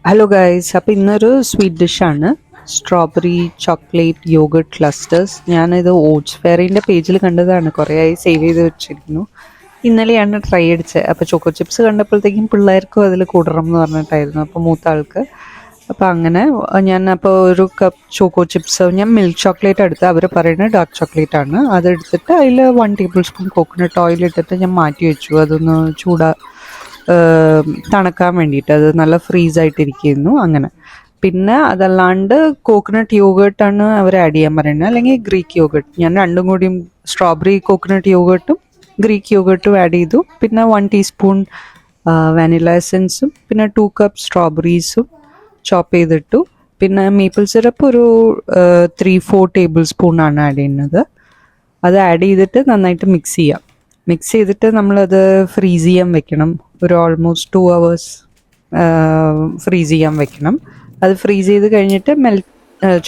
Hello guys, അപ്പോൾ ഇന്നൊരു sweet ഡിഷാണ് സ്ട്രോബെറി ചോക്ലേറ്റ് യോഗർട്ട് ക്ലസ്റ്റേഴ്സ്. ഞാനിത് ഓട്സ് ഫെയറിൻ്റെ പേജിൽ കണ്ടതാണ്, കുറേ ആയി സേവ് ചെയ്ത് വെച്ചിരിക്കുന്നു. ഇന്നലെയാണ് ട്രൈ അടിച്ചത്. അപ്പോൾ ചോക്കോ ചിപ്സ് കണ്ടപ്പോഴത്തേക്കും പിള്ളേർക്കും അതിൽ കൂടണം എന്ന് പറഞ്ഞിട്ടായിരുന്നു, അപ്പോൾ മൂത്ത ആൾക്ക്. അപ്പോൾ അങ്ങനെ ഞാൻ ഒരു കപ്പ് ചോക്കോ ചിപ്സ്, ഞാൻ മിൽക്ക് ചോക്ലേറ്റ് എടുത്ത്, അവർ പറയുന്നത് ഡാർക്ക് ചോക്ലേറ്റ് ആണ്, അതെടുത്തിട്ട് അതിൽ 1 ടേബിൾ സ്പൂൺ കോക്കനട്ട് ഓയിൽ ഇട്ടിട്ട് ഞാൻ മാറ്റി വെച്ചു. അതൊന്ന് തണുക്കാൻ വേണ്ടിയിട്ട്. അത് നല്ല ഫ്രീസായിട്ടിരിക്കുന്നു. അങ്ങനെ പിന്നെ അതല്ലാണ്ട് കോക്കനട്ട് യോഗേർട്ടാണ് അവർ ആഡ് ചെയ്യാൻ പറയുന്നത്, അല്ലെങ്കിൽ ഗ്രീക്ക് യോഗേർട്ട്. ഞാൻ രണ്ടും കൂടിയും സ്ട്രോബെറി കോക്കനട്ട് യോഗേർട്ടും ഗ്രീക്ക് യോഗേർട്ടും ആഡ് ചെയ്തു. പിന്നെ 1 ടീസ്പൂൺ വാനില എസൻസും പിന്നെ 2 കപ്പ് സ്ട്രോബെറീസും ചോപ്പ് ചെയ്തിട്ടു. പിന്നെ മേപ്പിൾ സിറപ്പ് ഒരു 3-4 ടേബിൾ സ്പൂണാണ് ആഡ് ചെയ്യുന്നത്. അത് ആഡ് ചെയ്തിട്ട് നന്നായിട്ട് മിക്സ് ചെയ്യാം. മിക്സ് ചെയ്തിട്ട് നമ്മളത് ഫ്രീസ് ചെയ്യാൻ വെക്കണം. ഒരു ഓൾമോസ്റ്റ് 2 hours ഫ്രീസ് ചെയ്യാൻ വെക്കണം. അത് ഫ്രീസ് ചെയ്ത് കഴിഞ്ഞിട്ട്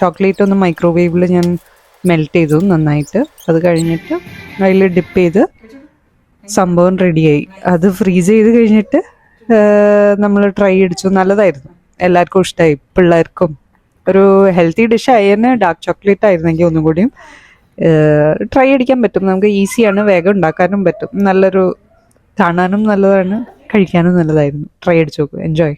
ചോക്ലേറ്റ് ഒന്ന് മൈക്രോവേവിൽ ഞാൻ മെൽറ്റ് ചെയ്തു നന്നായിട്ട്. അത് കഴിഞ്ഞിട്ട് അതിൽ ഡിപ്പ് ചെയ്ത് സംഭവം റെഡിയായി. അത് ഫ്രീസ് ചെയ്ത് കഴിഞ്ഞിട്ട് നമ്മൾ ട്രൈ അടിച്ചു. നല്ലതായിരുന്നു, എല്ലാവർക്കും ഇഷ്ടമായി, പിള്ളേർക്കും. ഒരു ഹെൽത്തി ഡിഷ് ആയതിന് ഡാർക്ക് ചോക്ലേറ്റ് ആയിരുന്നെങ്കിൽ ഒന്നും കൂടിയും ട്രൈ അടിക്കാൻ പറ്റും. നമുക്ക് ഈസിയാണ്, വേഗം ഉണ്ടാക്കാനും പറ്റും. കാണാനും നല്ലതാണ്, കഴിക്കാനും നല്ലതായിരുന്നു. ട്രൈ അടിച്ചു നോക്കൂ, എൻജോയ്.